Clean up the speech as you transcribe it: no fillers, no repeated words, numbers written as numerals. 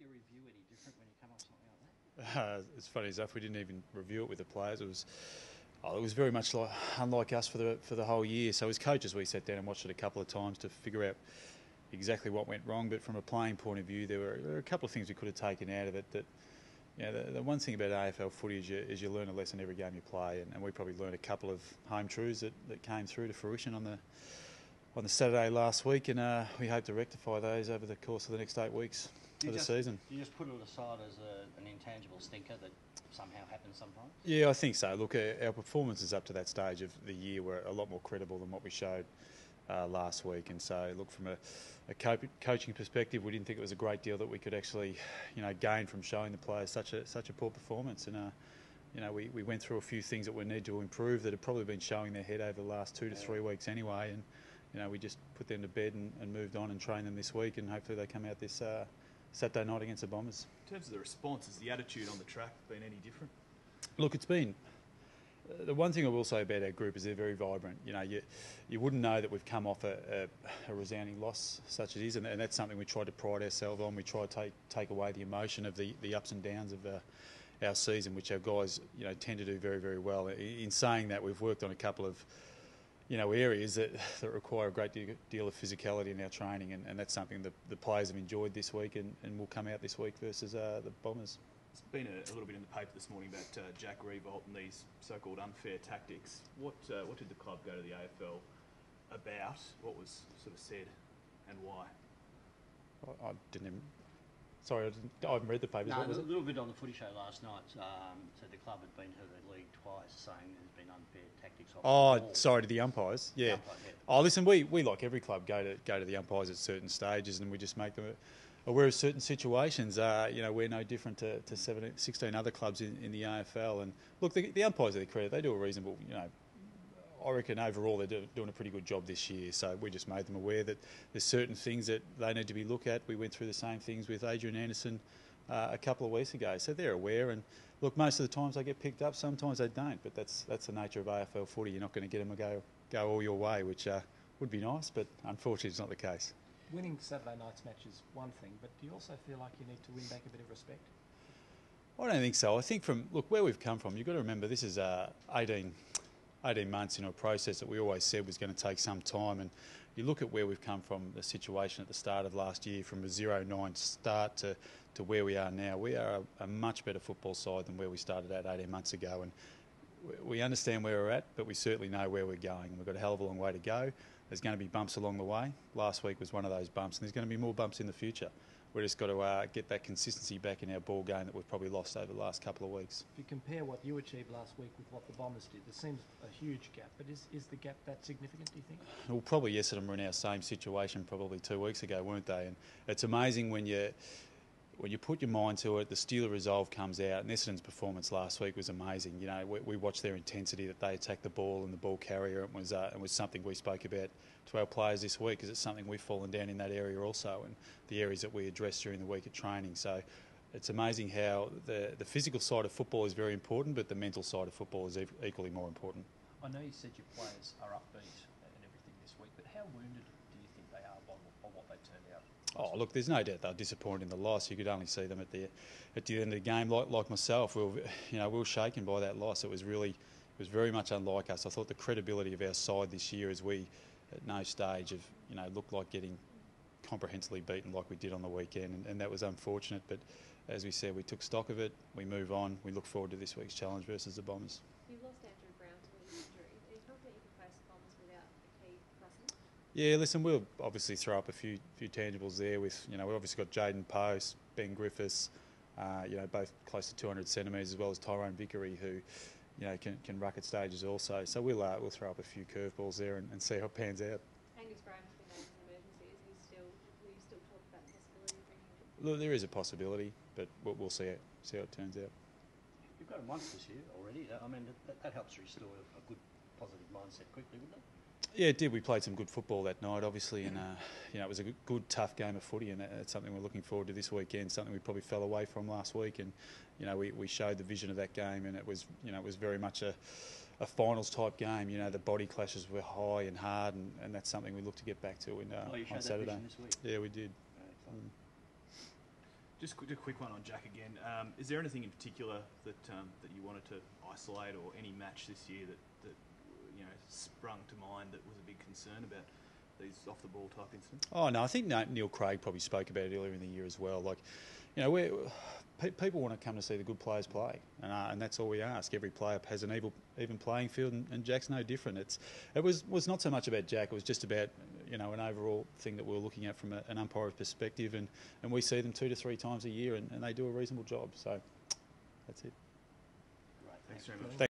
your review any different when you come off something like that? It's funny enough, we didn't even review it with the players. It was very much unlike us for the whole year. So as coaches, we sat down and watched it a couple of times to figure out exactly what went wrong. But from a playing point of view, there were a couple of things we could have taken out of it. That the one thing about AFL footy is you learn a lesson every game you play, and we probably learned a couple of home truths that came through to fruition on the Saturday last week, and we hope to rectify those over the course of the next 8 weeks of the season. Do you just put it aside as an intangible stinker that somehow happens sometimes? Yeah, I think so. Look, our performances up to that stage of the year were a lot more credible than what we showed last week, and so look, from a coaching perspective, we didn't think it was a great deal that we could actually gain from showing the players such a poor performance. And we went through a few things that we need to improve that have probably been showing their head over the last 2 to 3 weeks anyway, and we just put them to bed and moved on and trained them this week, and hopefully they come out this Saturday night against the Bombers. In terms of the response, has the attitude on the track been any different? Look, it's been... The one thing I will say about our group is they're very vibrant. You wouldn't know that we've come off a resounding loss such as it is, and that's something we try to pride ourselves on. We try to take away the emotion of the ups and downs of our season, which our guys tend to do very, very well. In saying that, we've worked on a couple of areas that require a great deal of physicality in our training, and that's something that the players have enjoyed this week and will come out this week versus the Bombers. It's been a little bit in the paper this morning about Jack Riewoldt and these so-called unfair tactics. What did the club go to the AFL about? What was sort of said and why? I didn't even... Sorry, I haven't read the papers. No, what was a it? little bit on the footy show last night. Said the club had been to the league twice, saying there's been unfair tactics. Sorry, to the umpires. Yeah. Yeah. Oh, listen, we like every club go to the umpires at certain stages, and we just make them aware of certain situations. We're no different to 16 other clubs in the AFL. And look, the umpires, are their credit, they do a reasonable. I reckon overall they're doing a pretty good job this year. So we just made them aware that there's certain things that they need to be looked at. We went through the same things with Adrian Anderson a couple of weeks ago. So they're aware. And look, most of the times they get picked up. Sometimes they don't. But that's the nature of AFL footy. You're not going to get them to go all your way, which would be nice. But unfortunately, it's not the case. Winning Saturday night's match is one thing, but do you also feel like you need to win back a bit of respect? I don't think so. I think where we've come from, you've got to remember this is 18 months in a process that we always said was going to take some time. And you look at where we've come from, the situation at the start of last year, from a 0-9 start to where we are now. We are a much better football side than where we started at 18 months ago. And we understand where we're at, but we certainly know where we're going. We've got a hell of a long way to go. There's going to be bumps along the way. Last week was one of those bumps, and there's going to be more bumps in the future. We've just got to get that consistency back in our ball game that we've probably lost over the last couple of weeks. If you compare what you achieved last week with what the Bombers did, there seems a huge gap, but is the gap that significant, do you think? Well, probably yes, and we're in our same situation probably 2 weeks ago, weren't they? And it's amazing when you put your mind to it, the Steeler resolve comes out. And Essendon's performance last week was amazing. We watched their intensity, that they attacked the ball and the ball carrier. It was something we spoke about to our players this week, because it's something we've fallen down in that area also, and the areas that we addressed during the week at training. So it's amazing how the physical side of football is very important, but the mental side of football is equally more important. I know you said your players are upbeat and everything this week, but how wounded do you think they are by what they turned out? Oh, look, there's no doubt they're disappointed in the loss. You could only see them at the end of the game. Like myself, we were shaken by that loss. It was very much unlike us. I thought the credibility of our side this year, as we at no stage have looked like getting comprehensively beaten like we did on the weekend, and that was unfortunate. But as we said, we took stock of it. We move on. We look forward to this week's challenge versus the Bombers. You've lost Andrew Brown to an injury. Are you confident you can face the Bombers without a key person? Yeah, listen, we'll obviously throw up a few tangibles there with, we've obviously got Jaden Post, Ben Griffiths, both close to 200 centimetres, as well as Tyrone Vickery, who, can ruck at stages also. So we'll throw up a few curveballs there and see how it pans out. Angus Graham has been named as an emergency. Will you still talk about the possibility of bringing him? Look, there is a possibility, but we'll see how it turns out. You've got him once this year already. I mean, that helps restore a good, positive mindset quickly, wouldn't it? Yeah, it did. We played some good football that night, obviously, and it was a good, tough game of footy, and it's something we're looking forward to this weekend. Something we probably fell away from last week, and we showed the vision of that game, and it was very much a finals type game. The body clashes were high and hard, and that's something we look to get back to You on showed Saturday. that vision this week. Yeah, we did. Just a quick one on Jack again. Is there anything in particular that you wanted to isolate, or any match this year that sprung to mind that was a big concern about these off the ball type incidents? Oh no, I think Neil Craig probably spoke about it earlier in the year as well. Like, people want to come to see the good players play, and that's all we ask. Every player has an even playing field, and Jack's no different. It was not so much about Jack. It was just about an overall thing that we were looking at from an umpire's perspective, and we see them 2 to 3 times a year, and they do a reasonable job. So that's it. Right, Thanks very much.